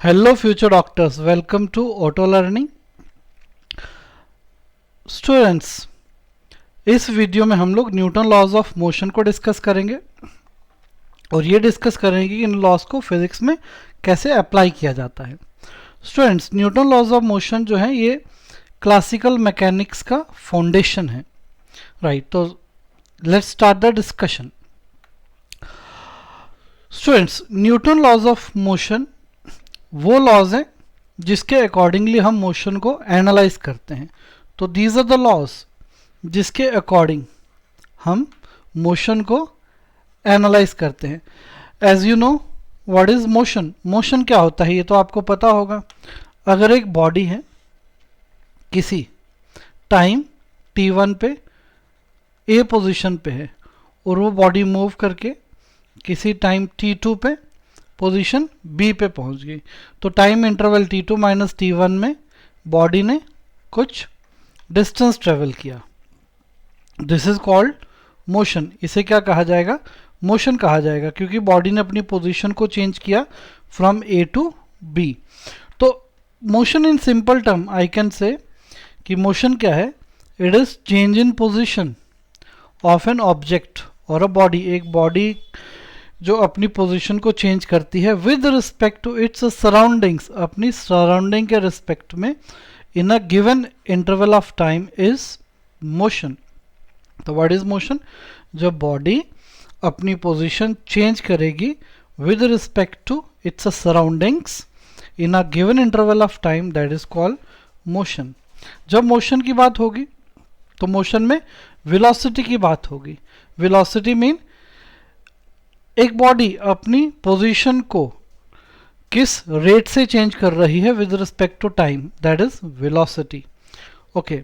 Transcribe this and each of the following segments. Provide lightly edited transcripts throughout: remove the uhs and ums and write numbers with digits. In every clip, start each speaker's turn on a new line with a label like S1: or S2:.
S1: Hello future doctors, welcome to auto learning. Students, इस video में हम लोग न्यूटन लॉज ऑफ मोशन को डिस्कस करेंगे और ये डिस्कस करेंगे कि इन लॉज को फिजिक्स में कैसे अप्लाई किया जाता है। Students, Newton laws of motion जो है ये क्लासिकल मैकेनिक्स का फाउंडेशन है, राइट। तो let's start the discussion. Students, Newton laws of motion वो लॉज हैं जिसके अकॉर्डिंगली हम मोशन को एनालाइज करते हैं। तो दीज आर द लॉज जिसके अकॉर्डिंग हम मोशन को एनालाइज करते हैं। As you know what is motion, motion क्या होता है ये तो आपको पता होगा। अगर एक बॉडी है किसी टाइम t1 पे ए पोजीशन पे है और वो बॉडी मूव करके किसी टाइम t2 पे पोजीशन बी पे पहुंच गई, तो time interval t2 minus t1 में बॉडी ने कुछ डिस्टेंस ट्रेवल किया। This is called motion. इसे क्या कहा जाएगा? मोशन कहा जाएगा, क्योंकि बॉडी ने अपनी पोजीशन को चेंज किया फ्रॉम ए टू बी। तो motion in simple term I can से कि मोशन क्या है? It is change in position of an object और अ बॉडी। एक बॉडी जो अपनी पोजीशन को चेंज करती है with respect to its surroundings, अपनी सराउंडिंग के रिस्पेक्ट में in a given interval of time is motion. तो व्हाट इज मोशन? जब बॉडी अपनी पोजीशन चेंज करेगी with respect to its surroundings in a given interval of time, that is called motion. जब motion की बात होगी तो मोशन में वेलोसिटी की बात होगी। वेलोसिटी मीन एक बॉडी अपनी पोजीशन को किस रेट से चेंज कर रही है with respect to time, that is velocity. Okay,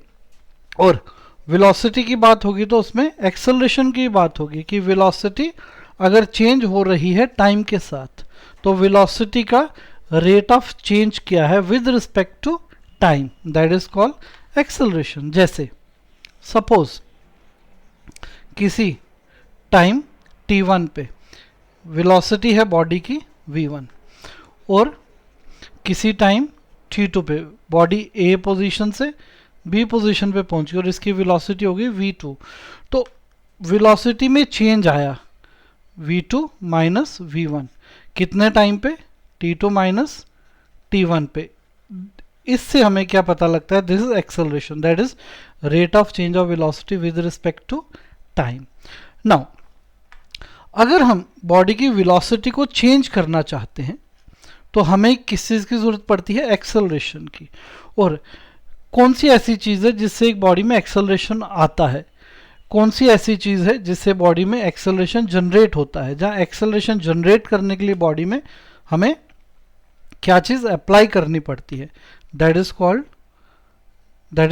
S1: और वेलोसिटी की बात होगी तो उसमें एक्सेलरेशन की बात होगी कि वेलोसिटी अगर चेंज हो रही है टाइम के साथ तो वेलोसिटी का रेट ऑफ चेंज क्या है with respect to time, that is called acceleration. जैसे सपोज किसी टाइम t1 पे वेलोसिटी है बॉडी की v1 और किसी टाइम t2 पे बॉडी a पोजीशन से b पोजीशन पे पहुंची और इसकी वेलोसिटी होगी v2। तो वेलोसिटी में चेंज आया v2 माइनस v1 कितने टाइम पे? t2 माइनस t1 पे। इससे हमें क्या पता लगता है? This is acceleration, that is rate of change of velocity with respect to time. Now अगर हम बॉडी की वेलोसिटी को चेंज करना चाहते हैं तो हमें किस चीज़ की ज़रूरत पड़ती है? एक्सेलरेशन की। और कौन सी ऐसी चीज़ है जिससे एक बॉडी में एक्सेलरेशन आता है? कौन सी ऐसी चीज़ है जिससे बॉडी में एक्सेलरेशन जनरेट होता है? जहाँ एक्सेलरेशन जनरेट करने के लिए बॉडी में हमें क्या चीज़ अप्लाई करनी पड़ती है? That is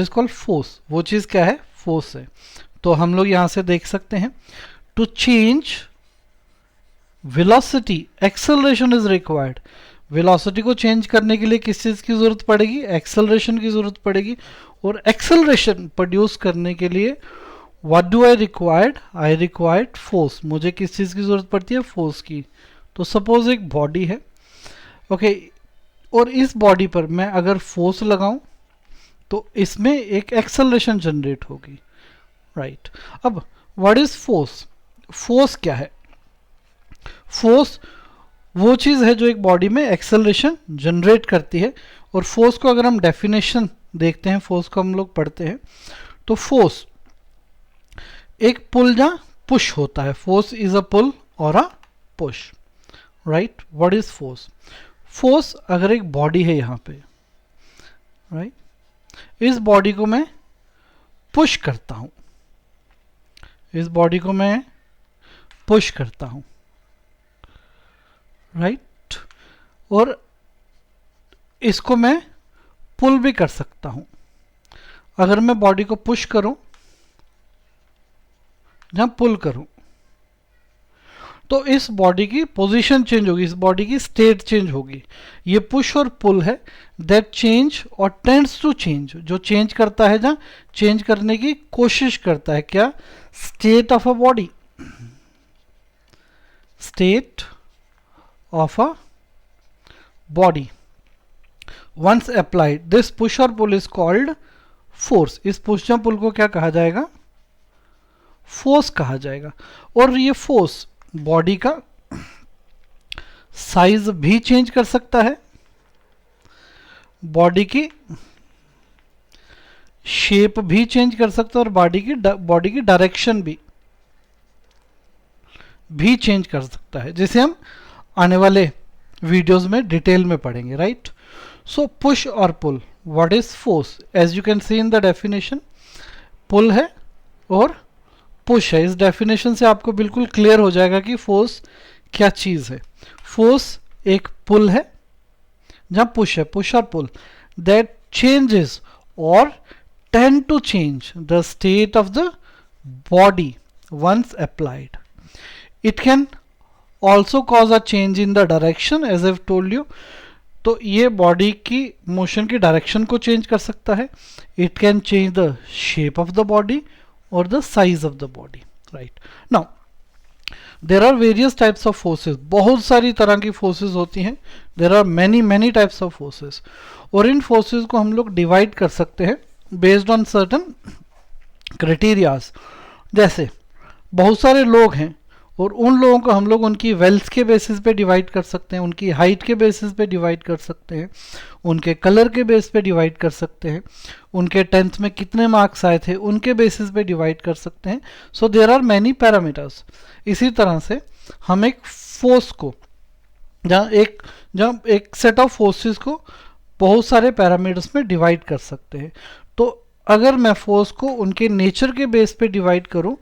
S1: called force. वो चीज़ क्या है? फोर्स है। तो हम लोग यहाँ से देख सकते हैं, to change velocity acceleration is required. Velocity को चेंज करने के लिए किस चीज़ की ज़रूरत पड़ेगी? एक्सेलरेशन की ज़रूरत पड़ेगी। और एक्सेलरेशन प्रोड्यूस करने के लिए what do I required? I required force. मुझे किस चीज़ की ज़रूरत पड़ती है? फोर्स की। तो सपोज एक बॉडी है, ओके, और इस बॉडी पर मैं अगर फोर्स लगाऊं तो इसमें एक एक्सेलरेशन जनरेट होगी, राइट। अब व्हाट इज फोर्स? फोर्स क्या है? फोर्स वो चीज़ है जो एक बॉडी में एक्सेलरेशन जनरेट करती है। और फोर्स को अगर हम डेफिनेशन देखते हैं, फोर्स को हम लोग पढ़ते हैं, तो फोर्स एक पुल या पुश होता है। फोर्स इज अ पुल और a push, right. What is force? Force अगर एक बॉडी है यहाँ पे, राइट, इस बॉडी को मैं पुश करता हूं, इस बॉडी को मैं पुश करता हूं, राइट, और इसको मैं पुल भी कर सकता हूं। अगर मैं बॉडी को पुश करूं या पुल करूं तो इस बॉडी की पोजीशन चेंज होगी, इस बॉडी की स्टेट चेंज होगी। ये पुश और पुल है, दैट चेंज और टेंड्स टू चेंज, जो चेंज करता है या चेंज करने की कोशिश करता है। क्या? State of a body, state of a body. Once applied this push और पुल इज कॉल्ड फोर्स। इस पुश या पुल को क्या कहा जाएगा? फोर्स कहा जाएगा। और ये फोर्स बॉडी का साइज भी चेंज कर सकता है, बॉडी की शेप भी चेंज कर सकता है, और बॉडी की डायरेक्शन भी चेंज कर सकता है, जिसे हम आने वाले वीडियोस में डिटेल में पढ़ेंगे, राइट। सो पुश और pull, what is force? As you can see in the definition, pull है और पुश है। इस डेफिनेशन से आपको बिल्कुल क्लियर हो जाएगा कि फोर्स क्या चीज है। फोर्स एक पुल है, जहां पुश है, पुश और पुल, दैट चेंजेस और tend to change the state of the body once applied. It can also cause a change in the direction as I told you. तो ये बॉडी की मोशन की डायरेक्शन को change कर सकता है। It can change the shape of the body और the size of the body, right. Now there are various types of forces, बहुत सारी तरह की फोर्सेस होती हैं। There are many types of forces, और इन फोर्सेस को हम लोग डिवाइड कर सकते हैं बेस्ड ऑन सर्टन क्राइटेरियाज। जैसे बहुत सारे लोग हैं, और उन लोगों को हम लोग उनकी वेल्थ के बेसिस पे डिवाइड कर सकते हैं, उनकी हाइट के बेसिस पे डिवाइड कर सकते हैं, उनके कलर के बेस पे डिवाइड कर सकते हैं, उनके 10th में कितने मार्क्स आए थे उनके बेसिस पे डिवाइड कर सकते हैं। So there are many parameters. इसी तरह से हम एक फोर्स को, जहाँ एक सेट ऑफ फोर्सेस को बहुत सारे पैरामीटर्स में डिवाइड कर सकते हैं। तो अगर मैं फोर्स को उनके नेचर के बेस पे डिवाइड करूं,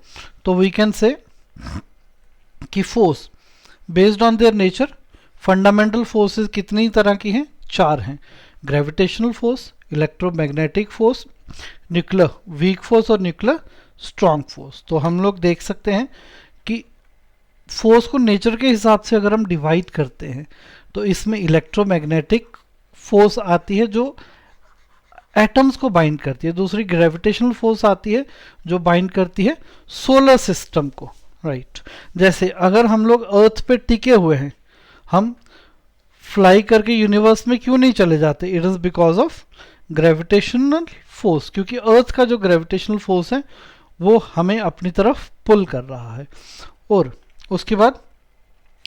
S1: तो वी कैन से कि force based on their nature, fundamental forces कितनी तरह की हैं? 4 हैं। Gravitational force, electromagnetic force, nuclear weak force और न्यूक्लियर स्ट्रॉन्ग फोर्स। तो हम लोग देख सकते हैं कि फोर्स को नेचर के हिसाब से अगर हम डिवाइड करते हैं, तो इसमें इलेक्ट्रोमैग्नेटिक फोर्स आती है जो एटम्स को बाइंड करती है, दूसरी ग्रेविटेशनल फोर्स आती है जो बाइंड करती है सोलर सिस्टम को, राइट। जैसे अगर हम लोग अर्थ पे टिके हुए हैं, हम फ्लाई करके यूनिवर्स में क्यों नहीं चले जाते? It is because of gravitational force, क्योंकि अर्थ का जो ग्रेविटेशनल फोर्स है वो हमें अपनी तरफ पुल कर रहा है। और उसके बाद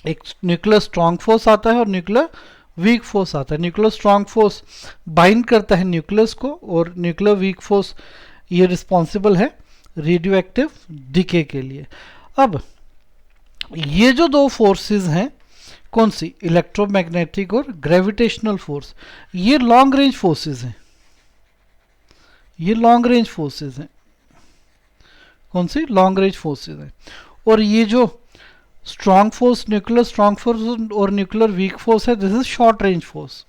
S1: एक न्यूक्लियर स्ट्रॉन्ग फोर्स आता है और न्यूक्लियर वीक फोर्स आता है। न्यूक्लियर स्ट्रॉन्ग फोर्स बाइंड करता है न्यूक्लियस को, और न्यूक्लियर वीक फोर्स ये रिस्पॉन्सिबल है रेडियो एक्टिव डिके के लिए। अब ये जो दो फोर्सेस हैं, कौन सी? इलेक्ट्रोमैग्नेटिक और ग्रेविटेशनल फोर्स, ये लॉन्ग रेंज फोर्सेस हैं। ये लॉन्ग रेंज फोर्सेस हैं। कौन सी? लॉन्ग रेंज फोर्सेस हैं। और ये जो strong force, nuclear strong force और न्यूक्लियर वीक फोर्स है, this is short range force.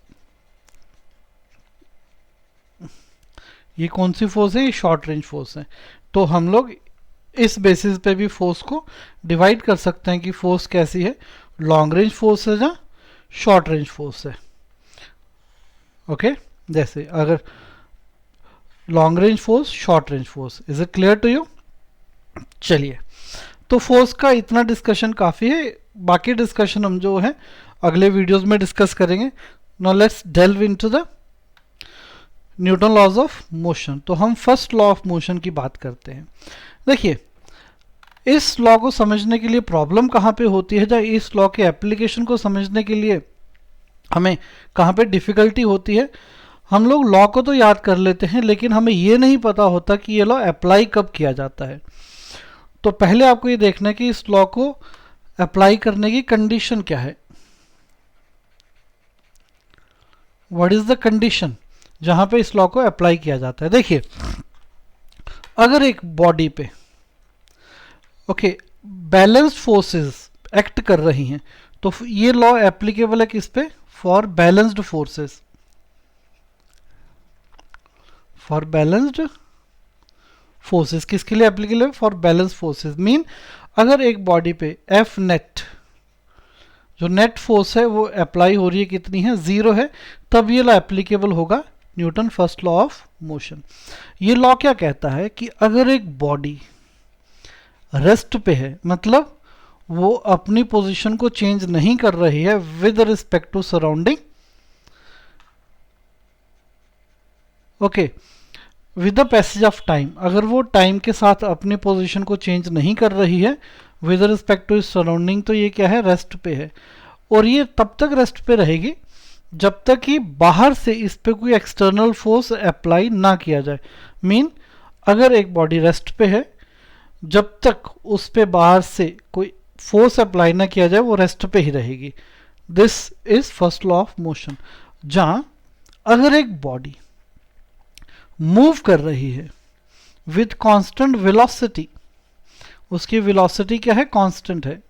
S1: ये कौन सी फोर्स है? ये शॉर्ट रेंज फोर्स है। तो हम लोग इस बेसिस पे भी फोर्स को डिवाइड कर सकते हैं कि फोर्स कैसी है, लॉन्ग रेंज फोर्स है या शॉर्ट रेंज फोर्स है। ओके, जैसे अगर long range force, short range force, is it clear to you? चलिए, तो फोर्स का इतना डिस्कशन काफ़ी है, बाकी डिस्कशन हम जो है अगले वीडियोस में डिस्कस करेंगे। Now let's delve into the Newton laws of motion. तो हम फर्स्ट लॉ ऑफ मोशन की बात करते हैं। देखिए, इस लॉ को समझने के लिए प्रॉब्लम कहाँ पे होती है, या इस लॉ के एप्लीकेशन को समझने के लिए हमें कहाँ पे डिफ़िकल्टी होती है। हम लोग लॉ को तो याद कर लेते हैं, लेकिन हमें ये नहीं पता होता कि ये लॉ अप्लाई कब किया जाता है। तो पहले आपको ये देखना है कि इस लॉ को अप्लाई करने की कंडीशन क्या है। व्हाट इज द कंडीशन जहां पे इस लॉ को अप्लाई किया जाता है? देखिए, अगर एक बॉडी पे बैलेंस्ड फोर्सेस एक्ट कर रही हैं, तो ये लॉ एप्लीकेबल है किस पे? For balanced forces. For balanced forces किसके लिए एप्लीकेबल है? For balance forces. मीन अगर एक बॉडी पे एफ नेट, जो नेट फोर्स है वो अप्लाई हो रही है, कितनी है? 0 है, तब ये लॉ एप्लीकेबल होगा, Newton first law of motion. ये लॉ क्या कहता है कि अगर एक बॉडी रेस्ट पे है, मतलब वो अपनी पोजीशन को चेंज नहीं कर रही है with respect to surrounding okay, with the passage of time, अगर वो टाइम के साथ अपनी पोजीशन को चेंज नहीं कर रही है विद रिस्पेक्ट टू सराउंडिंग, तो ये क्या है, रेस्ट पे है। और ये तब तक रेस्ट पे रहेगी जब तक कि बाहर से इस पे कोई एक्सटर्नल फोर्स अप्लाई ना किया जाए। मीन अगर एक बॉडी रेस्ट पे है, जब तक उस पे बाहर से कोई फोर्स अप्लाई ना किया जाए वो रेस्ट पे ही रहेगी। This is first law of motion. जहां अगर एक बॉडी मूव कर रही है विथ कांस्टेंट वेलोसिटी, उसकी वेलोसिटी क्या है, कांस्टेंट है,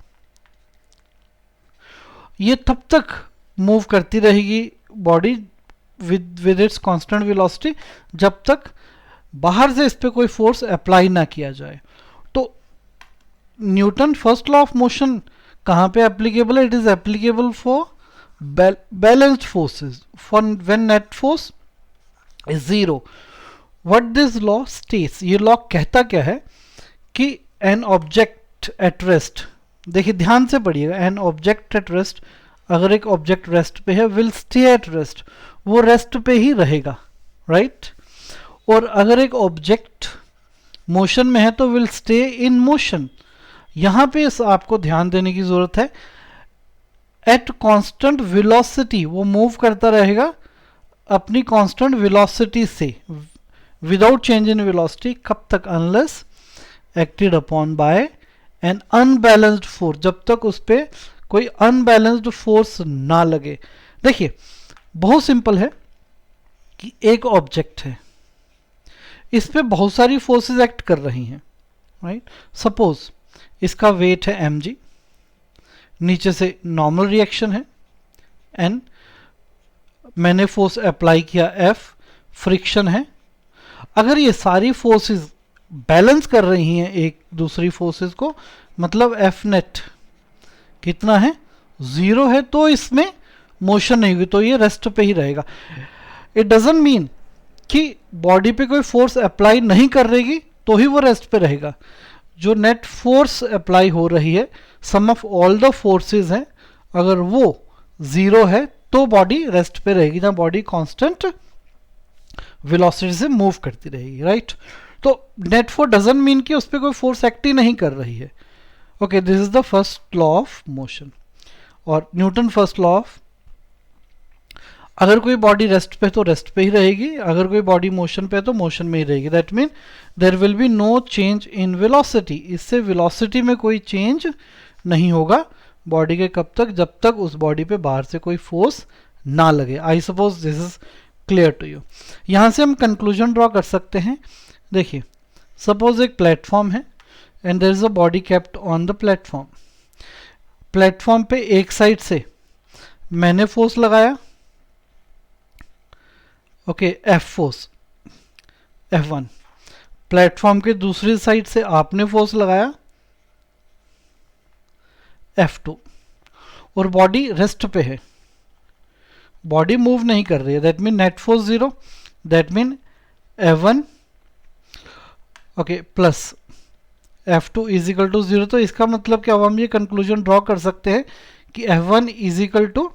S1: ये तब तक मूव करती रहेगी body with its constant velocity जब तक बाहर से इस पे कोई फोर्स अप्लाई ना किया जाए। तो Newton first law of motion कहां पे एप्लीकेबल है? It is applicable for balanced forces, for when net force is zero. What this law states, ये लॉ कहता क्या है कि एन ऑब्जेक्ट एट रेस्ट, देखिए ध्यान से पढ़िएगा, एन ऑब्जेक्ट एट रेस्ट, अगर एक ऑब्जेक्ट रेस्ट पे है, विल स्टे एट रेस्ट, वो रेस्ट पे ही रहेगा, राइट। और अगर एक ऑब्जेक्ट मोशन में है तो विल स्टे इन मोशन। यहां पे आपको ध्यान देने की जरूरत है, एट कांस्टेंट वेलोसिटी वो मूव करता रहेगा अपनी कांस्टेंट वेलोसिटी से, विदाउट चेंज इन वेलोसिटी। कब तक? Unless acted upon bye N unbalanced force, जब तक उस पर कोई अनबैलेंस्ड फोर्स ना लगे। देखिए बहुत सिंपल है कि एक ऑब्जेक्ट है, इस पे बहुत सारी फोर्सेस एक्ट कर रही हैं, राइट। सपोज इसका वेट है mg, नीचे से नॉर्मल रिएक्शन है n, मैंने फोर्स अप्लाई किया F, फ्रिक्शन है। अगर ये सारी फोर्सेस बैलेंस कर रही हैं एक दूसरी फोर्सेस को, मतलब F नेट कितना है, 0 है, तो इसमें मोशन नहीं हुई, तो ये रेस्ट पे ही रहेगा। इट डजंट मीन कि बॉडी पे कोई फोर्स अप्लाई नहीं कर रहेगी तो ही वो रेस्ट पे रहेगा। जो नेट फोर्स अप्लाई हो रही है, सम ऑफ ऑल द फोर्सेस हैं, अगर वो 0 है तो बॉडी रेस्ट पे रहेगी, ना बॉडी कांस्टेंट वेलोसिटी से मूव करती रहेगी, राइट। तो नेट फोर्स डजंट मीन कि उस पर कोई फोर्स एक्ट ही नहीं कर रही है। Okay, this is the first law of motion. और न्यूटन फर्स्ट लॉ ऑफ, अगर कोई बॉडी रेस्ट पे तो रेस्ट पे ही रहेगी, अगर कोई बॉडी मोशन पे है तो मोशन में ही रहेगी। That mean there will be no change in velocity, इससे वेलोसिटी में कोई चेंज नहीं होगा बॉडी के, कब तक? जब तक उस बॉडी पे बाहर से कोई फोर्स ना लगे। I suppose this is clear to you. यहां से हम कंक्लूजन ड्रॉ कर सकते हैं। देखिए सपोज एक प्लेटफॉर्म है and there is a body kept on the platform. Platform पे एक साइड से मैंने फोर्स लगाया, okay, F force F1। Platform के दूसरी साइड से आपने फोर्स लगाया F2, और बॉडी रेस्ट पे है, बॉडी मूव नहीं कर रही है, that mean net force 0, that mean F1 okay plus F2 is equal to 0। तो इसका मतलब क्या हुआ, हम ये कंक्लूजन ड्रॉ कर सकते हैं कि F1 is equal to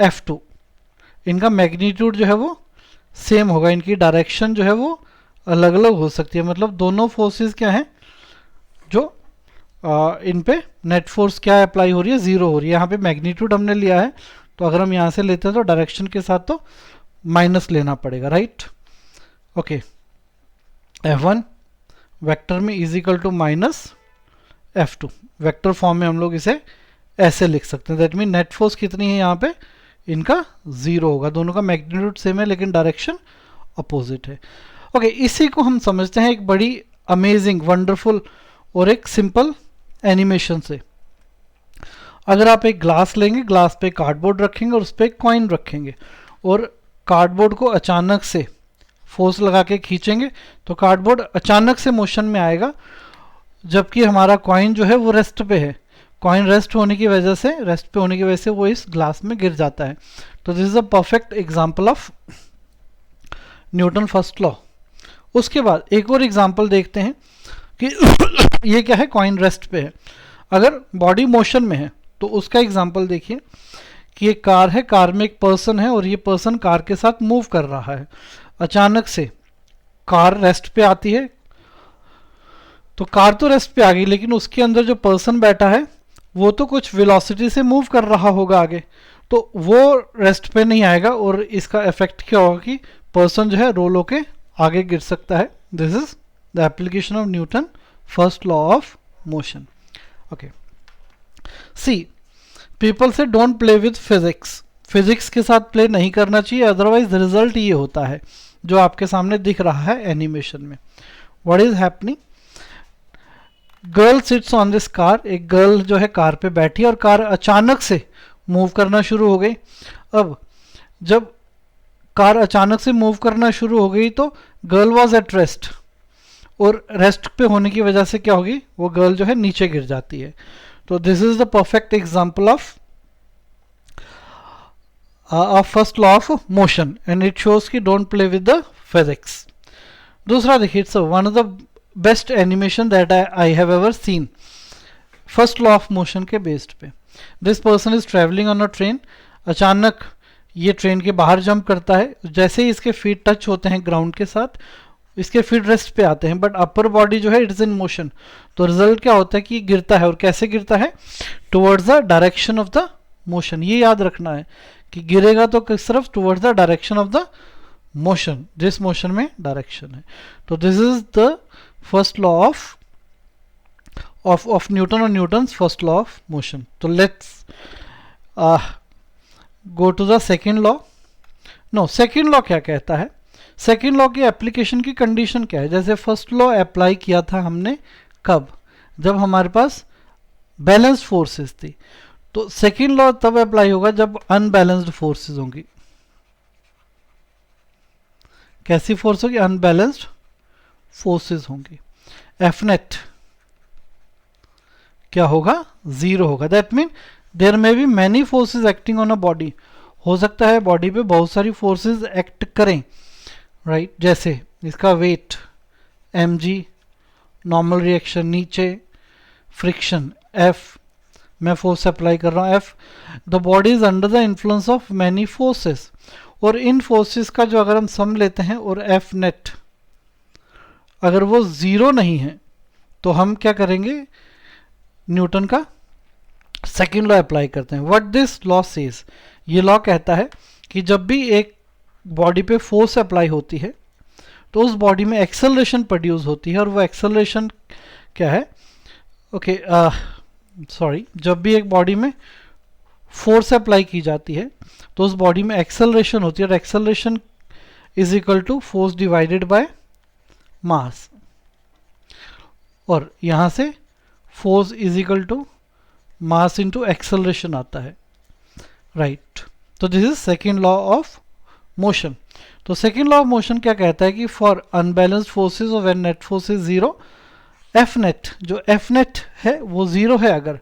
S1: F2, इनका मैग्नीट्यूड जो है वो सेम होगा, इनकी डायरेक्शन जो है वो अलग अलग हो सकती है। मतलब दोनों फोर्सेस क्या हैं, जो इन पे नेट फोर्स क्या अप्लाई हो रही है, 0 हो रही है। यहाँ पे मैग्नीट्यूड हमने लिया है, तो अगर हम यहाँ से लेते हैं तो डायरेक्शन के साथ तो माइनस लेना पड़ेगा, राइट। ओके, F1 वेक्टर में is equal to minus F2, vector form में हम लोग इसे ऐसे लिख सकते हैं। दैट मीन नेट फोर्स कितनी है यहाँ पे, इनका 0 होगा, दोनों का मैग्नीट्यूड सेम है लेकिन डायरेक्शन अपोजिट है। ओके, इसी को हम समझते हैं एक बड़ी अमेजिंग, वंडरफुल और एक सिंपल एनिमेशन से। अगर आप एक ग्लास लेंगे, ग्लास पे कार्डबोर्ड रखेंगे और उस पर एक कॉइन रखेंगे, और कार्डबोर्ड को अचानक से फोर्स लगा के खींचेंगे तो कार्डबोर्ड अचानक से मोशन में आएगा, जबकि हमारा कॉइन जो है वो रेस्ट पे है। कॉइन रेस्ट होने की वजह से, रेस्ट पे होने की वजह से वो इस ग्लास में गिर जाता है। तो this is a perfect example of Newton first law. उसके बाद एक और एग्जांपल देखते हैं कि ये क्या है, कॉइन रेस्ट पे है। अगर बॉडी मोशन में है तो उसका एग्जांपल देखिए कि एक कार है, कार में एक पर्सन है और ये पर्सन कार के साथ मूव कर रहा है। अचानक से कार रेस्ट पे आती है, तो कार तो रेस्ट पे आ गई, लेकिन उसके अंदर जो पर्सन बैठा है वो तो कुछ वेलोसिटी से मूव कर रहा होगा आगे, तो वो रेस्ट पे नहीं आएगा, और इसका इफेक्ट क्या होगा कि पर्सन जो है रोल होके आगे गिर सकता है. This is the application of Newton first law of motion. Okay, see people say don't play with physics. Physics के साथ प्ले नहीं करना चाहिए, अदरवाइज रिजल्ट ये होता है जो आपके सामने दिख रहा है एनिमेशन में. What is happening? Girl sits on this car. एक गर्ल जो है कार पे बैठी और कार अचानक से मूव करना शुरू हो गई. अब जब कार अचानक से मूव करना शुरू हो गई तो गर्ल वॉज एट रेस्ट, और रेस्ट पे होने की वजह से क्या होगी, वो गर्ल जो है नीचे गिर जाती है. तो this is the perfect example of first law of motion, and it shows कि don't play with the physics. दूसरा देखिए, it's one of the best animation that I have ever seen, first law of motion के based पे. This person is travelling on a train. अचानक ये train के बाहर jump करता है. जैसे ही इसके फीट टच होते हैं ग्राउंड के साथ, इसके फीट रेस्ट पे आते हैं, बट अपर बॉडी जो है इट इज इन मोशन. तो रिजल्ट क्या होता है कि गिरता है, और कैसे गिरता है, towards the direction of the motion. ये याद रखना है कि गिरेगा तो किस तरफ, towards the direction of the motion, जिस मोशन में डायरेक्शन है. तो this is the first law of Newton, और Newton's first law of motion. तो let's go to the second law. No, second law क्या कहता है? सेकेंड लॉ की एप्लीकेशन की कंडीशन क्या है? जैसे फर्स्ट लॉ अप्लाई किया था हमने कब, जब हमारे पास बैलेंस्ड फोर्सेस थी. तो सेकेंड लॉ तब अप्लाई होगा जब अनबैलेंस्ड फोर्सेस होंगी. कैसी फोर्स होगी? अनबैलेंस्ड फोर्सेस होंगी. एफ नेट क्या होगा? जीरो होगा. That mean there may be many forces acting on a body. हो सकता है बॉडी पे बहुत सारी फोर्सेस एक्ट करें, राइट जैसे इसका वेट mg, नॉर्मल रिएक्शन नीचे, फ्रिक्शन F, मैं फोर्स अप्लाई कर रहा हूँ F. The body is under the influence of many forces, और इन फोर्सेस का जो अगर हम सम लेते हैं और F नेट अगर वो जीरो नहीं है, तो हम क्या करेंगे, न्यूटन का सेकेंड लॉ अप्लाई करते हैं. व्हाट दिस लॉ सेज, ये लॉ कहता है कि जब भी एक बॉडी पे फोर्स अप्लाई होती है तो उस बॉडी में एक्सेलरेशन प्रोड्यूस होती है, और वो एक्सेलरेशन क्या है, ओके सॉरी, जब भी एक बॉडी में फोर्स अप्लाई की जाती है तो उस बॉडी में एक्सेलरेशन होती है, और acceleration is equal to force divided by mass, और यहाँ से force is equal to mass into acceleration आता है, राइट. तो this is second law of motion. तो सेकेंड लॉ ऑफ मोशन क्या कहता है कि फॉर अनबैलेंस्ड फोर्सेस और when net force is zero, F net, जो एफ नेट है वो जीरो है अगर,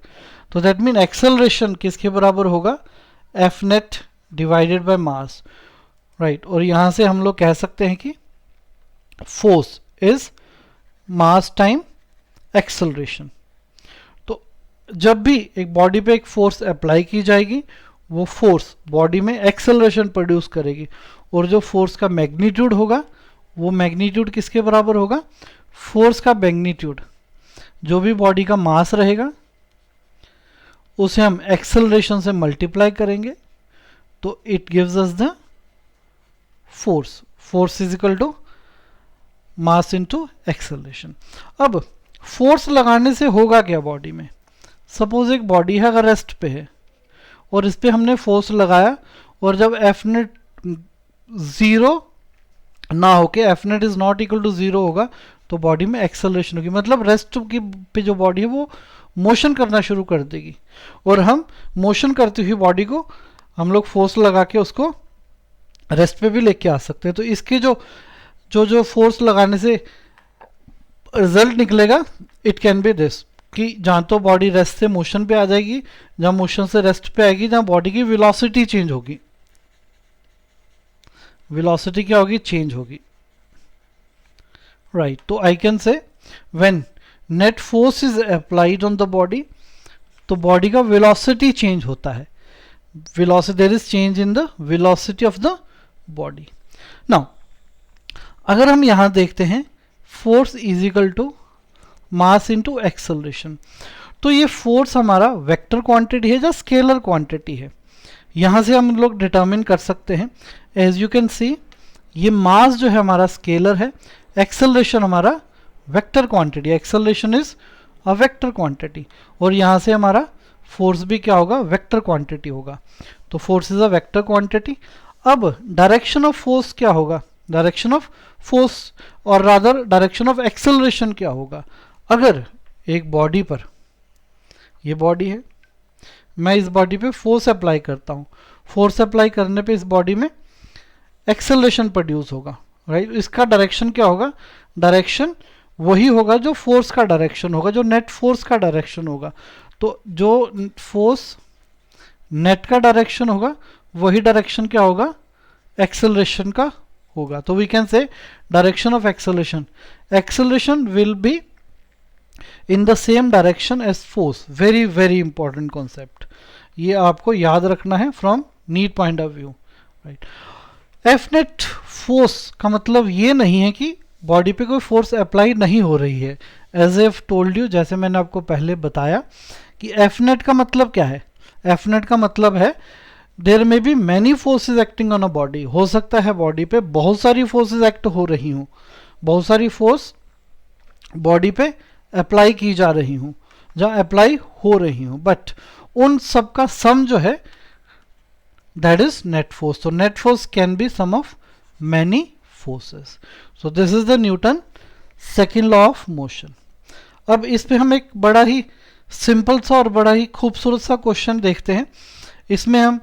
S1: तो दैट मीन एक्सेलरेशन किसके बराबर होगा, F net divided by mass, right. और यहाँ से हम लोग कह सकते हैं कि force is mass time acceleration. तो जब भी एक बॉडी पे एक फोर्स अप्लाई की जाएगी, वो फोर्स बॉडी में एक्सेलरेशन प्रोड्यूस करेगी, और जो फोर्स का मैग्नीट्यूड होगा वो मैग्नीट्यूड किसके बराबर होगा, फोर्स का मैग्नीट्यूड. जो भी बॉडी का मास रहेगा उसे हम एक्सेलरेशन से मल्टीप्लाई करेंगे, तो it gives us the force. Force is equal to mass into acceleration. अब फोर्स लगाने से होगा क्या बॉडी में, सपोज एक बॉडी है अगर रेस्ट पे है और इस पे हमने फोर्स लगाया, और जब एफ नेट जीरो ना होके F net is not equal to zero होगा, तो बॉडी में एक्सेलरेशन होगी. मतलब रेस्ट की पे जो बॉडी है वो मोशन करना शुरू कर देगी, और हम मोशन करती हुई बॉडी को हम लोग फोर्स लगा के उसको रेस्ट पे भी लेके आ सकते हैं. तो इसके जो फोर्स लगाने से रिजल्ट निकलेगा, इट कैन बी दिस, कि जहाँ तो बॉडी रेस्ट से मोशन पे आ जाएगी, जहाँ मोशन से रेस्ट पे आएगी, जहाँ बॉडी की वेलोसिटी चेंज होगी. वेलोसिटी क्या होगी, चेंज होगी, राइट. तो I can say when net force is applied on the body, तो बॉडी का वेलोसिटी चेंज होता है. Velocity, there is change in the velocity of the body. Now अगर हम यहाँ देखते हैं force is equal to mass into acceleration, तो ये फोर्स हमारा वेक्टर क्वांटिटी है या स्केलर क्वांटिटी है, यहाँ से हम लोग डिटरमिन कर सकते हैं। एज यू कैन सी ये मास जो है हमारा स्केलर है, एक्सेलरेशन हमारा vector quantity, acceleration is a vector quantity, और यहाँ से हमारा फोर्स भी क्या होगा, वेक्टर क्वांटिटी होगा। तो force is a vector quantity. अब डायरेक्शन ऑफ फोर्स क्या होगा, डायरेक्शन ऑफ फोर्स और रादर डायरेक्शन ऑफ एक्सेलरेशन क्या होगा। अगर एक बॉडी पर, ये बॉडी है, मैं इस बॉडी पे फोर्स अप्लाई करता हूँ, फोर्स अप्लाई करने पे इस बॉडी में एक्सेलरेशन प्रोड्यूस होगा, राइट। इसका डायरेक्शन क्या होगा, डायरेक्शन वही होगा जो फोर्स का डायरेक्शन होगा, जो नेट फोर्स का डायरेक्शन होगा। तो जो फोर्स नेट का डायरेक्शन होगा वही डायरेक्शन क्या होगा, एक्सेलरेशन का होगा। तो we can say direction of acceleration, acceleration will be in the same direction as force. Very very important concept, ये आपको याद रखना है from NEET point of view, right. F net force का मतलब ये नहीं है कि बॉडी पे कोई फोर्स अप्लाई नहीं हो रही है। एज एफ टोल्ड यू, जैसे मैंने आपको पहले बताया कि एफ नेट का मतलब क्या है, एफ नेट का मतलब है there may be many forces acting on a body. हो सकता है बॉडी पे बहुत सारी फोर्सेज एक्ट हो रही हूँ, बहुत सारी फोर्स बॉडी पे अप्लाई की जा रही हूँ, जहाँ अप्लाई हो रही हूँ, बट उन सब का सम जो है दैट इज नेट फोर्स। तो net force can be sum of many forces. So this is the Newton second law of motion. अब इस पे हम एक बड़ा ही सिंपल सा और बड़ा ही खूबसूरत सा क्वेश्चन देखते हैं। इसमें हम,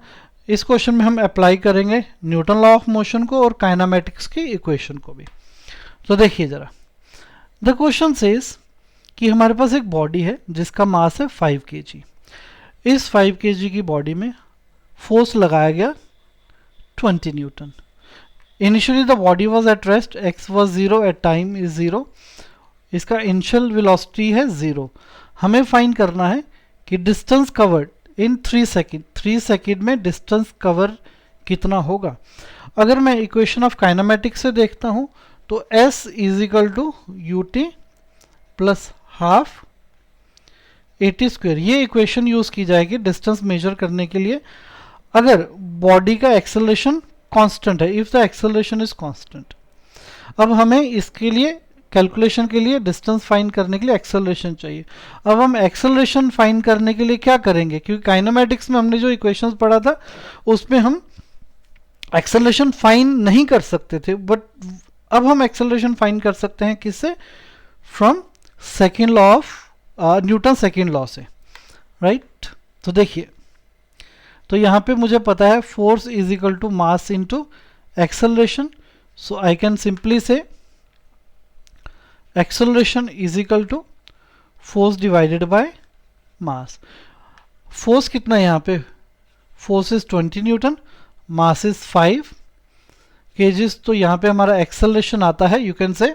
S1: इस क्वेश्चन में हम अप्लाई करेंगे न्यूटन लॉ ऑफ मोशन को और काइनेमेटिक्स की इक्वेशन को भी। तो देखिए जरा, द क्वेश्चन सेज कि हमारे पास एक बॉडी है जिसका मास है 5 kg। इस 5 kg की बॉडी में फोर्स लगाया गया 20 Newton. Initially the body was at rest, X was 0, at time is 0, इसका इनिशियल वेलोसिटी है 0। हमें फाइंड करना है कि distance covered in 3 second, 3 second में डिस्टेंस कवर कितना होगा। अगर मैं इक्वेशन ऑफ काइनेमेटिक्स से देखता हूँ तो S is equal to U T plus half AT square, ये इक्वेशन यूज की जाएगी डिस्टेंस मेजर करने के लिए अगर बॉडी का एक्सेलरेशन कांस्टेंट है, if the acceleration is constant. अब हमें इसके लिए कैलकुलेशन के लिए डिस्टेंस फाइंड करने के लिए एक्सेलरेशन चाहिए। अब हम एक्सेलरेशन फाइंड करने के लिए क्या करेंगे, क्योंकि काइनेमेटिक्स में हमने जो इक्वेशंस पढ़ा था उसमें हम एक्सेलरेशन फाइंड नहीं कर सकते थे, बट अब हम एक्सेलरेशन फाइंड कर सकते हैं किससे, from second law of Newton second law से, राइट। तो देखिए, तो यहाँ पे मुझे पता है force is equal to mass into acceleration, so I can simply say acceleration is equal to force divided by mass. Force कितना है यहाँ पे, force is 20 newton, mass is 5 kgs, तो यहाँ पे हमारा एक्सेलरेशन आता है, you can say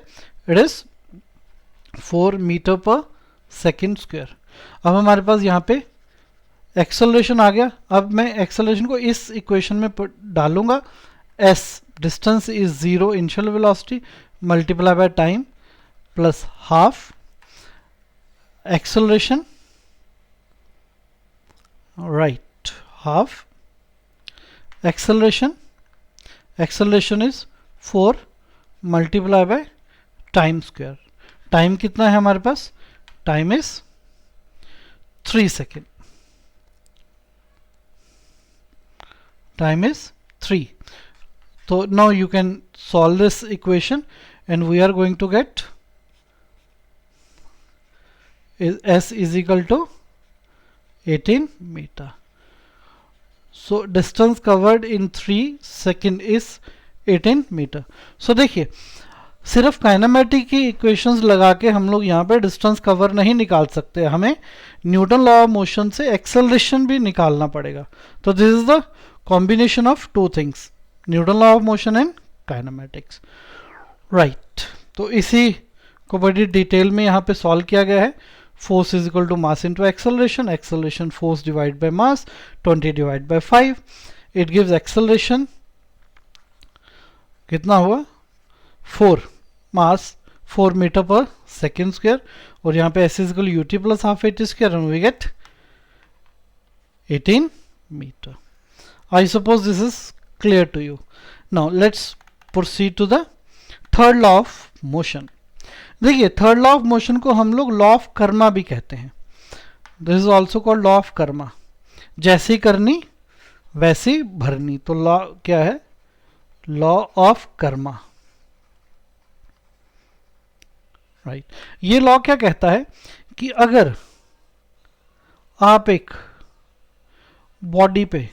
S1: it is 4 metre पर सेकेंड स्क्वायर। अब हमारे पास यहाँ पे एक्सेलरेशन आ गया। अब मैं एक्सेलरेशन को इस इक्वेशन में डालूंगा, s distance is 0 initial velocity multiply by time plus half acceleration, right, half acceleration, acceleration is 4 multiply by time square. Time कितना है हमारे पास, time is 3 second, time is 3. So now you can solve this equation and we are going to get S is equal to 18 meter. So distance covered in 3 second is 18 meter. So देखिए, सिर्फ kinematic की equations लगा के हम लोग यहाँ पे distance cover नहीं निकाल सकते, हमें न्यूटन लॉ ऑफ मोशन से एक्सेलरेशन भी निकालना पड़ेगा। तो this is the combination of two things, Newton law of motion and kinematics, right। तो इसी को बड़ी डिटेल में यहाँ पे सॉल्व किया गया है। Force is equal to mass into acceleration, acceleration force divide by mass 20 divide by 5, it gives acceleration कितना हुआ 4 मास 4 मीटर पर सेकेंड स्क्वायर, और यहाँ पे S is U T plus half A T square and we get 18 meter. I suppose this is clear to you. Now let's proceed to the third law of motion. देखिए third law of motion को हम लोग law of Karma भी कहते हैं. This is also called law of Karma. जैसी करनी वैसी भरनी. तो लॉ क्या है? Law of Karma. राइट. ये लॉ क्या कहता है कि अगर आप एक बॉडी पे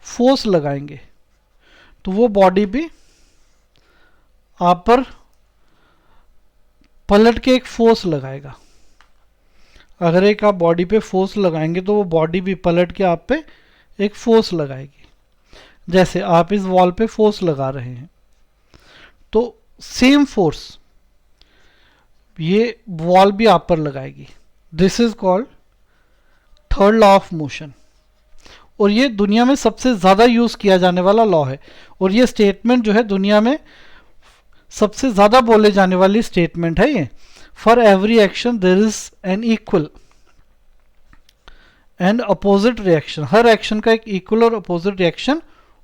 S1: फोर्स लगाएंगे तो वो बॉडी भी आप पर पलट के एक फोर्स लगाएगा. अगर एक आप बॉडी पे फोर्स लगाएंगे तो वो बॉडी भी पलट के आप पे एक फोर्स लगाएगी. जैसे आप इस वॉल पे फोर्स लगा रहे हैं तो सेम फोर्स ये वॉल भी आप पर लगाएगी. This is called third law of motion. और ये दुनिया में सबसे ज़्यादा यूज़ किया जाने वाला लॉ है. और ये स्टेटमेंट जो है दुनिया में सबसे ज़्यादा बोले जाने वाली स्टेटमेंट है ये. For every action there is an equal and opposite reaction. हर एक्शन का एक इक्वल और अपोजिट रिएक्शन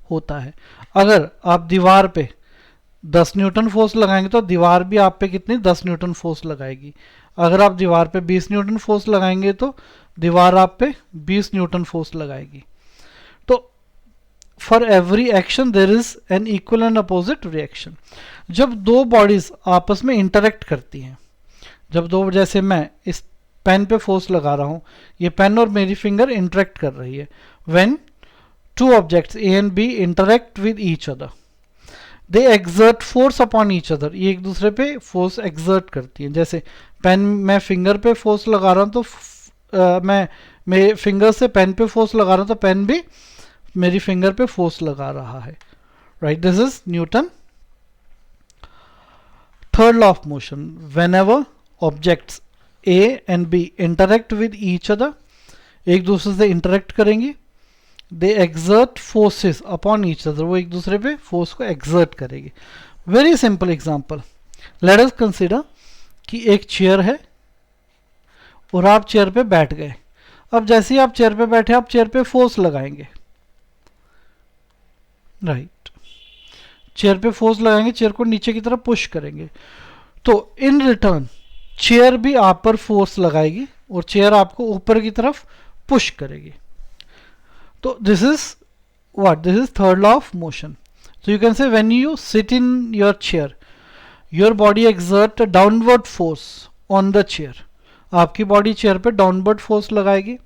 S1: होता है. अगर आप दीवार पे 10 न्यूटन फोर्स लगाएंगे तो दीवार भी आप पे कितनी 10 न्यूटन फोर्स लगाएगी. अगर आप दीवार पे 20 न्यूटन फोर्स लगाएंगे तो दीवार आप पे 20 न्यूटन फोर्स लगाएगी. तो for every action there is an equal and opposite reaction. जब दो बॉडीज आपस में इंटरेक्ट करती हैं, जब दो, जैसे मैं इस पेन पे फोर्स लगा रहा हूँ, ये पेन और मेरी फिंगर इंटरेक्ट कर रही है. When two objects A and B interact with each other they exert force upon each other. ये एक दूसरे पे फोर्स एक्सर्ट करती है. जैसे पेन, मैं फिंगर पे फोर्स लगा रहा हूँ तो मैं मेरे फिंगर से पेन पे फोर्स लगा रहा हूँ तो पेन भी मेरी फिंगर पे फोर्स लगा रहा है. Right. This is Newton third law of motion. Whenever objects A and B interact with each other, एक दूसरे से इंटरेक्ट करेंगे, they exert forces upon each other, वो एक दूसरे पे फोर्स को एक्सर्ट करेगी. Very simple example. Let us consider कि एक चेयर है और आप चेयर पे बैठ गए. अब जैसे ही आप चेयर पे बैठे आप चेयर पे फोर्स लगाएंगे. राइट. चेयर पे फोर्स लगाएंगे, चेयर को नीचे की तरफ पुश करेंगे. तो इन रिटर्न चेयर भी आप पर फोर्स लगाएगी और चेयर आपको ऊपर की तरफ पुश करेगी. तो this is what? This is third law of motion. So you can say when you sit in your chair your body exert downward force on the chair. आपकी बॉडी चेयर पे downward force लगाएगी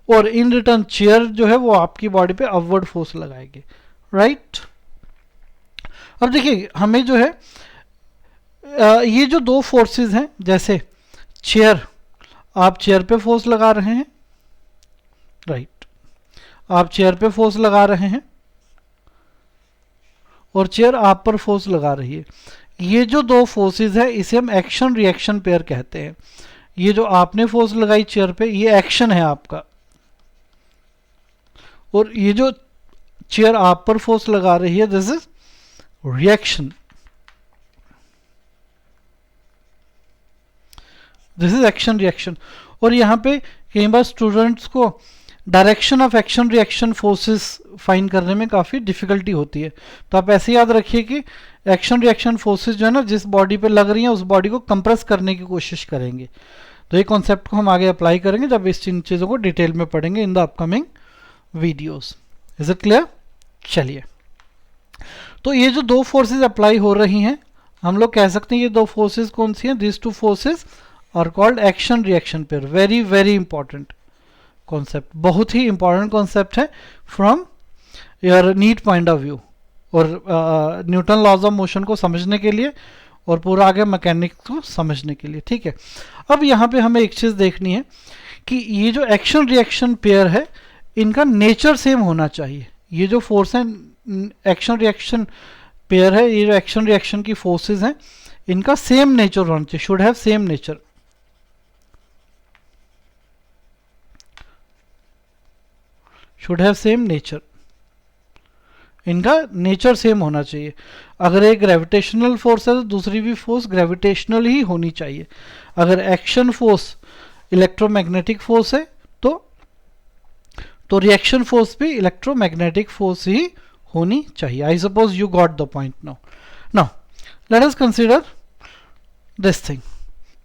S1: और in return chair जो है वो आपकी body पे upward force लगाएगी. राइट. अब देखिए हमें जो है ये जो दो फोर्सेस हैं, जैसे चेयर, आप चेयर पे फोर्स लगा रहे हैं. राइट. आप चेयर पे फोर्स लगा रहे हैं और चेयर आप पर फोर्स लगा रही है. ये जो दो फोर्सेस है इसे हम एक्शन रिएक्शन पेयर कहते हैं. ये जो आपने फोर्स लगाई चेयर पे ये एक्शन है आपका, और ये जो चेयर आप पर फोर्स लगा रही है this is reaction. This is action reaction. और यहाँ पे कई बार स्टूडेंट्स को direction of action reaction forces find करने में काफ़ी डिफिकल्टी होती है. तो आप ऐसे याद रखिए कि एक्शन रिएक्शन फोर्सेस जो है ना, जिस बॉडी पे लग रही हैं उस बॉडी को कंप्रेस करने की कोशिश करेंगे. तो ये कॉन्सेप्ट को हम आगे अप्लाई करेंगे जब इस चीज़ों को डिटेल में पढ़ेंगे in the upcoming videos. Is it clear? चलिए, तो ये जो दो फोर्सेस अप्लाई हो रही हैं हम लोग कह सकते हैं ये दो फोर्सेस कौन सी हैं? This two forces are called action reaction pair. Very very important concept, बहुत ही इंपॉर्टेंट कॉन्सेप्ट है from your NEET point of view और न्यूटन लॉज ऑफ मोशन को समझने के लिए और पूरा आगे मैकेनिक्स को समझने के लिए. ठीक है. अब यहाँ पे हमें एक चीज़ देखनी है कि ये जो एक्शन रिएक्शन पेयर है इनका नेचर सेम होना चाहिए. ये जो फोर्स है एक्शन रिएक्शन पेयर है, ये जो एक्शन रिएक्शन की फोर्सेस हैं इनका सेम नेचर होना चाहिए. Should have same nature. Should have same nature. इनका नेचर सेम होना चाहिए। अगर एक ग्रेविटेशनल फोर्स है तो दूसरी भी फोर्स ग्रेविटेशनल ही होनी चाहिए। अगर एक्शन फोर्स इलेक्ट्रोमैग्नेटिक फोर्स है तो रिएक्शन फोर्स भी इलेक्ट्रोमैग्नेटिक फोर्स ही होनी चाहिए। I suppose you got the point now. Now let us consider this thing.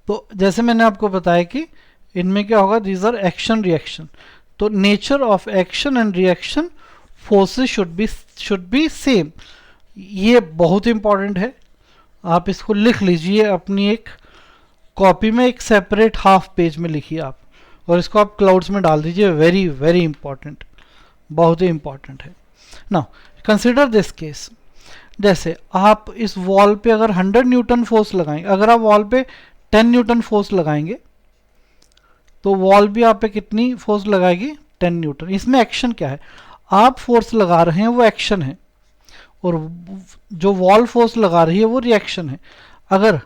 S1: तो जैसे मैंने आपको बताया कि इनमें क्या होगा, दीज आर एक्शन रिएक्शन। तो nature of action and reaction forces should be same. ये बहुत इंपॉर्टेंट है, आप इसको लिख लीजिए अपनी एक कॉपी में, एक सेपरेट हाफ पेज में लिखिए आप, और इसको आप क्लाउड्स में डाल दीजिए। वेरी वेरी इंपॉर्टेंट, बहुत ही इंपॉर्टेंट है। Now consider this case. जैसे आप इस वॉल पे अगर 100 न्यूटन फोर्स लगाएंगे, अगर आप वॉल पे 10 न्यूटन फोर्स लगाएंगे तो वॉल भी आप पे कितनी फोर्स लगाएगी, 10 न्यूटन। इसमें एक्शन क्या है, आप फोर्स लगा रहे हैं वो एक्शन है, और जो वॉल फोर्स लगा रही है वो रिएक्शन है। अगर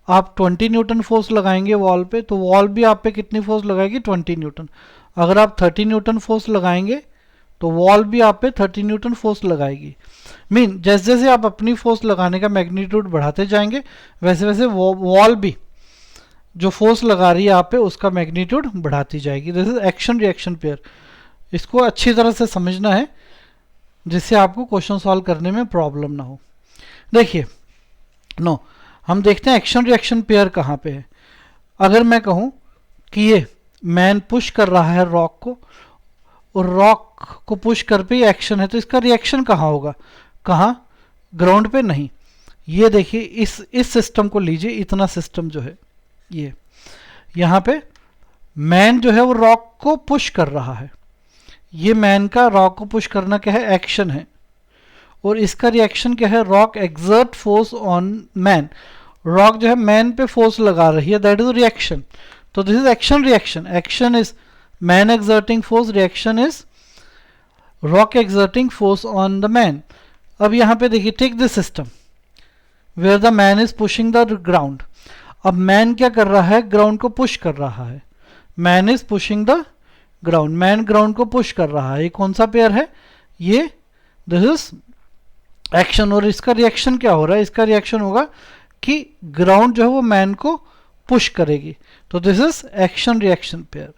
S1: आप 20 न्यूटन फोर्स लगाएंगे वॉल पे तो वॉल भी आप पे कितनी फोर्स लगाएगी, 20 न्यूटन। अगर आप 30 न्यूटन फोर्स लगाएंगे तो वॉल भी आप पे 30 न्यूटन फोर्स लगाएगी। मीन जैसे जैसे आप अपनी फोर्स लगाने का मैग्नीट्यूड बढ़ाते जाएंगे वैसे वैसे वॉल भी जो फोर्स लगा रही है आप पे उसका मैग्नीट्यूड बढ़ाती जाएगी। This is action reaction pair. इसको अच्छी तरह से समझना है जिससे आपको क्वेश्चन सॉल्व करने में प्रॉब्लम ना हो। देखिए नो, हम देखते हैं एक्शन रिएक्शन पेयर कहाँ पे है। अगर मैं कहूँ कि ये मैन पुश कर रहा है रॉक को, और रॉक को पुश कर पे एक्शन है, तो इसका रिएक्शन कहाँ होगा, कहाँ, ग्राउंड पे नहीं। ये देखिए इस सिस्टम को लीजिए, इतना सिस्टम जो है ये, यहाँ पे मैन जो है वो रॉक को पुश कर रहा है। ये मैन का रॉक को पुश करना क्या है, एक्शन है, और इसका रिएक्शन क्या है, rock exert force on man. Rock जो है मैन पे फोर्स लगा रही है, दैट इज रिएक्शन। तो this is action reaction. Action is man exerting force, reaction is rock exerting force on the man. अब यहाँ पे देखिए, take this system where the man is pushing the ground. अब man क्या कर रहा है, ग्राउंड को पुश कर रहा है। Man is pushing the ground, man ground को पुश कर रहा है। ये कौन सा पेयर है, ये दिस इज एक्शन। और इसका रिएक्शन क्या हो रहा है, इसका रिएक्शन होगा कि ग्राउंड जो है वो मैन को पुश करेगी। तो this is action reaction pair.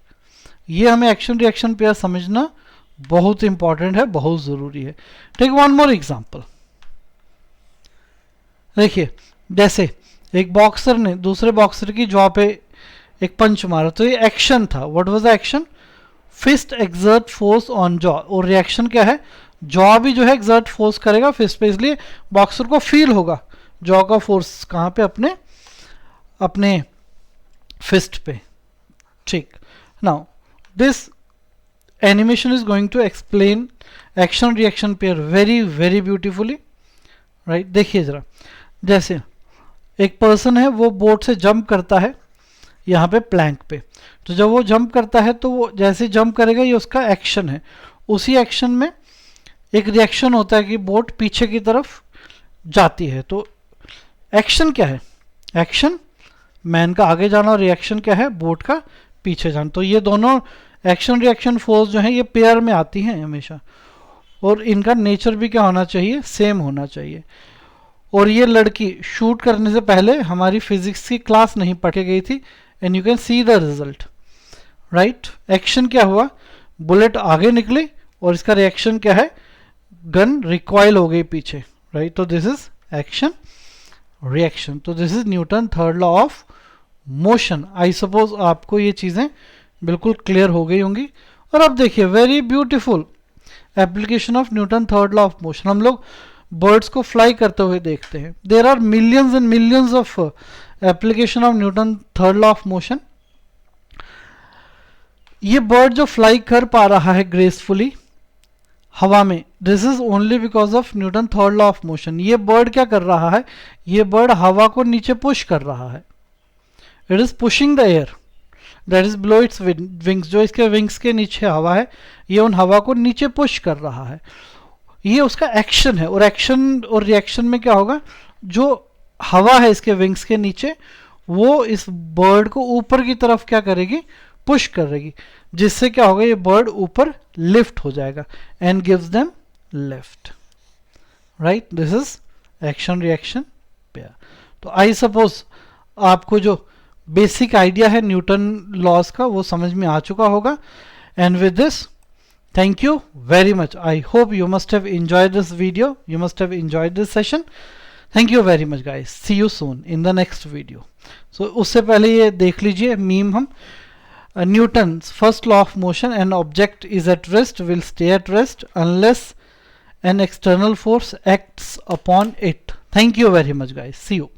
S1: ये हमें एक्शन रिएक्शन पेयर समझना बहुत इंपॉर्टेंट है, बहुत जरूरी है। Take one more example. देखिए जैसे एक बॉक्सर ने दूसरे बॉक्सर की जॉ पे एक पंच मारा, तो ये एक्शन था। What was the action, fist exert force on jaw. और रिएक्शन क्या है, जॉ भी जो है एक्सर्ट फोर्स करेगा फिस्ट पे, इसलिए बॉक्सर को फील होगा जॉ का फोर्स कहाँ पे, अपने फिस्ट पे। ठीक, now this animation is going to explain action reaction pair very very beautifully, right. देखिए जरा, जैसे एक पर्सन है वो बोट से जंप करता है यहाँ पे प्लैंक पे। तो जब वो जंप करता है तो वो जैसे जंप करेगा, ये उसका एक्शन है। उसी एक्शन में एक रिएक्शन होता है कि बोट पीछे की तरफ जाती है। तो एक्शन क्या है, एक्शन मैन का आगे जाना, और रिएक्शन क्या है, बोट का पीछे जाना। तो ये दोनों एक्शन रिएक्शन फोर्स जो है ये पेयर में आती हैं हमेशा, और इनका नेचर भी क्या होना चाहिए, सेम होना चाहिए। और ये लड़की शूट करने से पहले हमारी फिजिक्स की क्लास नहीं पढ़ के गई थी, and you can see the result, right. Action क्या हुआ, बुलेट आगे निकली, और इसका रिएक्शन क्या है, गन रिकॉइल हो गई पीछे, राइट। तो दिस इज एक्शन रिएक्शन। तो this is Newton third law of motion. I suppose आपको ये चीज़ें बिल्कुल क्लियर हो गई होंगी। और अब देखिए very beautiful application of Newton third law of motion. हम लोग बर्ड्स को फ्लाई करते हुए देखते हैं। There are millions and millions of application of Newton third law of motion. ये बर्ड जो फ्लाई कर पा रहा है ग्रेसफुली हवा में, this is only because of Newton third law of motion. ये बर्ड क्या कर रहा है, ये बर्ड हवा को नीचे पुश कर रहा है। It is pushing the air that is below its wings. जो इसके विंग्स के नीचे हवा है, ये उन हवा को नीचे पुश कर रहा है। ये उसका एक्शन है। और एक्शन और रिएक्शन में क्या होगा, जो हवा है इसके विंग्स के नीचे, वो इस बर्ड को ऊपर की तरफ क्या करेगी, पुश करेगी, जिससे क्या होगा, ये बर्ड ऊपर लिफ्ट हो जाएगा and gives them lift. Right, this is action reaction pair. तो आई सपोज आपको जो बेसिक आइडिया है न्यूटन लॉज का वो समझ में आ चुका होगा। And with this, thank you very much. I hope you must have enjoyed this video. You must have enjoyed this session. Thank you very much guys. See you soon in the next video. So उससे पहले ये देख लीजिए meme हम, Newton's first law of motion: an object is at rest will stay at rest unless an external force acts upon it. Thank you very much guys. See you.